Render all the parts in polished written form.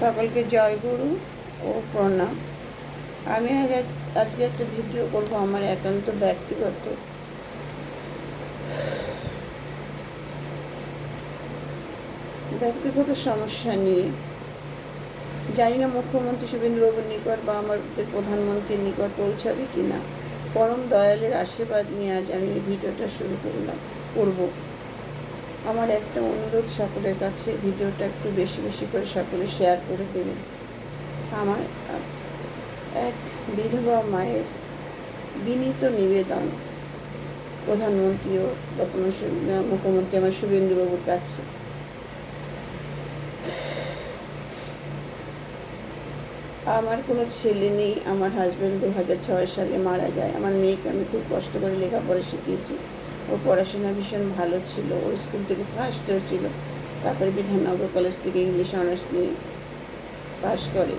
সকলকে জয় গুরু ও প্রণাম। আমি আজকে একটা ভিডিও করব আমার একান্ত ব্যক্তিগত সমস্যা নিয়ে। জানি না মুখ্যমন্ত্রী শুভেন্দুবাবুর নিকট বা আমাদের প্রধানমন্ত্রীর নিকট পৌঁছাবে কি না। পরম দয়ালের আশীর্বাদ নিয়ে আজ আমি এই ভিডিওটা শুরু করব। আমার একটা অনুরোধ সকলের কাছে, ভিডিওটা একটু বেশি বেশি করে সকলে শেয়ার করে দেবেন। আমার এক বিধবা মায়ের বিনীত নিবেদন প্রধানমন্ত্রী ও বর্তমান মুখ্যমন্ত্রী আমার শুভেন্দুবাবুর কাছে। আমার কোনো ছেলে নেই। আমার হাজব্যান্ড 2006 সালে মারা যায়। আমার মেয়েকে আমি খুব কষ্ট করে লেখাপড়া শিখিয়েছি। ওর পড়াশোনা ভীষণ ভালো ছিল। ও স্কুল থেকে ফার্স্ট হয়েছিল। তারপরে বিধাননগর কলেজ থেকে ইংলিশ অনার্স নিয়ে পাশ করে।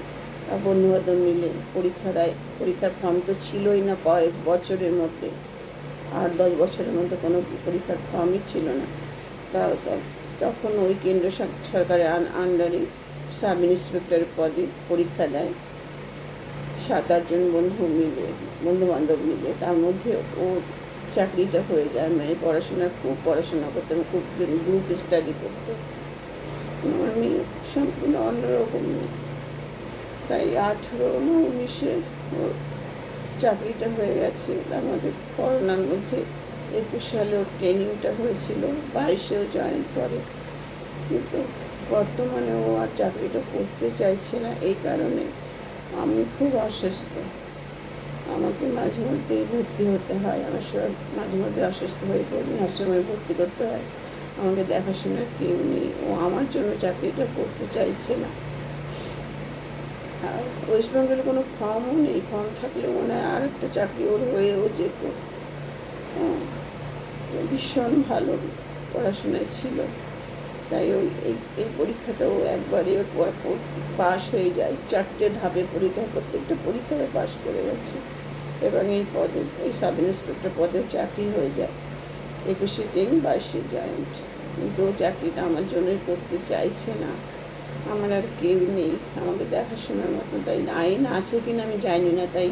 বন্ধুবান্ধব মিলে পরীক্ষা দেয়। পরীক্ষার ফর্ম তো ছিলই না কয়েক বছরের মধ্যে, 8-10 বছরের মধ্যে কোনো পরীক্ষার ফর্মই ছিল না। তখন ওই কেন্দ্র সরকারের আন্ডারে সাব ইন্সপেক্টর পদে পরীক্ষা দেয় 7-8 জন বন্ধুবান্ধব মিলে। তার মধ্যে ও চাকরিটা হয়ে যায়। মানে খুব পড়াশোনা করতাম, খুব গ্রুপ স্টাডি করতো। আমি সম্পূর্ণ অন্যরকম নেই। তাই 18-19 ওর চাকরিটা হয়ে গেছে। তার মধ্যে করোনার মধ্যে 21 সালে ওর ট্রেনিংটা হয়েছিল, 22-এও জয়েন করে। কিন্তু বর্তমানে ও আর চাকরিটা করতে চাইছে না। এই কারণে আমি খুব অসুস্থ। আমাকে মাঝে মধ্যেই ভর্তি হতে হয়। আমার মাঝে মধ্যে অসুস্থ হয়ে পড়ি, নার্সিংহোমে ভর্তি করতে হয়। আমাকে দেখাশোনার কেউ নেই। ও আমার জন্য চাকরিটা করতে চাইছে না। আর ওয়েস্ট বেঙ্গলে কোনো ফর্মও নেই। ফর্ম থাকলে মনে হয় আর একটা চাকরি ওর হয়েও যেত। ভীষণ ভালো পড়াশোনায় ছিল। তাই এই পরীক্ষাটাও একবারে পাশ হয়ে যায়। 4টে ধাপে পরীক্ষা, প্রত্যেকটা পরীক্ষায় পাশ করে গেছে এবং এই সাব ইন্সপেক্টর পদেও চাকরি হয়ে যায়। 21-এ ট্রেনিং, 22-এ জয়েন্ট। কিন্তু চাকরিটা আমার জন্যই করতে চাইছে না। আমার আর কেউ নেই আমাকে দেখাশোনার মতো। তাই আইন আছে কিনা আমি জানি না। তাই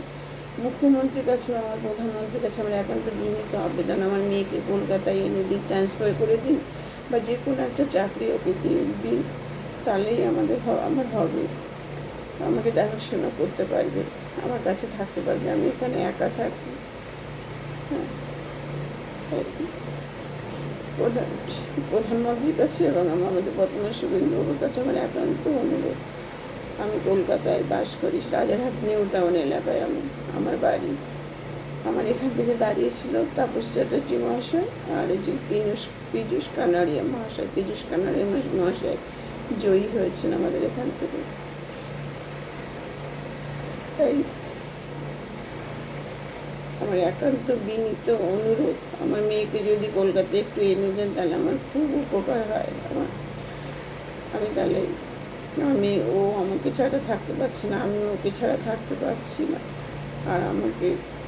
মুখ্যমন্ত্রীর কাছে, আমার প্রধানমন্ত্রীর কাছে আমার একান্ত বিনীত আবেদন, আমার মেয়েকে কলকাতায় এনে দিন, ট্রান্সফার করে দিন, বা যে কোনো একটা চাকরি ওকে দিন। তাহলেই আমার হবে। আমাকে দেখাশোনা করতে পারবে, আমার কাছে থাকতে পারবে। আমি এখানে একা থাকি। হ্যাঁ, প্রধানমন্ত্রীর কাছে এবং আমাদের বর্তমান শুভেন্দুবাবুর কাছে আমার একান্ত অনুরোধ। আমি কলকাতায় বাস করি, রাজারহাট নিউ টাউন এলাকায় আমার বাড়ি। আমার এখান থেকে দাঁড়িয়েছিল তাপস চ্যাটার্জি মহাশয় আর এই যে পীযূষ কানাড়িয়া মহাশয় জয়ী হয়েছেন আমাদের এখান থেকে। তাই আমার একান্ত বিনীত অনুরোধ, আমার মেয়েকে যদি কলকাতায় একটু এনে দেন তাহলে আমার খুব উপকার হয়। ও আমাকে ছাড়া থাকতে পারছি না, আমি ওকে ছাড়া থাকতে পারছি না। আর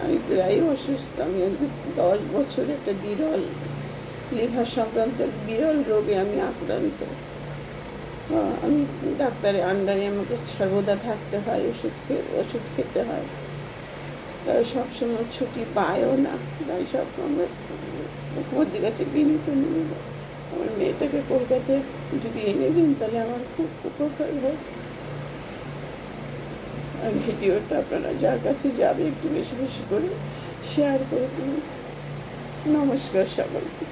আমি প্রায় অসুস্থ। আমি 10 বছর একটা বিরল লিভার সংক্রান্ত বিরল রোগে আমি আক্রান্ত। আমি ডাক্তারের আন্ডারে আমাকে সর্বদা থাকতে হয়, ওষুধ খেতে হয়। তারা সবসময় ছুটি পায়ও না। তাই সব আমার মুখ্যমন্ত্রীর কাছে বিনীত নিবেদন, আমার মেয়েটাকে কলকাতায় যদি এনে দিন তাহলে আমার খুব উপকার হয়। আর ভিডিওটা আপনারা যার কাছে যাবে একটু বেশি বেশি করে শেয়ার করে দিন। নমস্কার সবাইকে।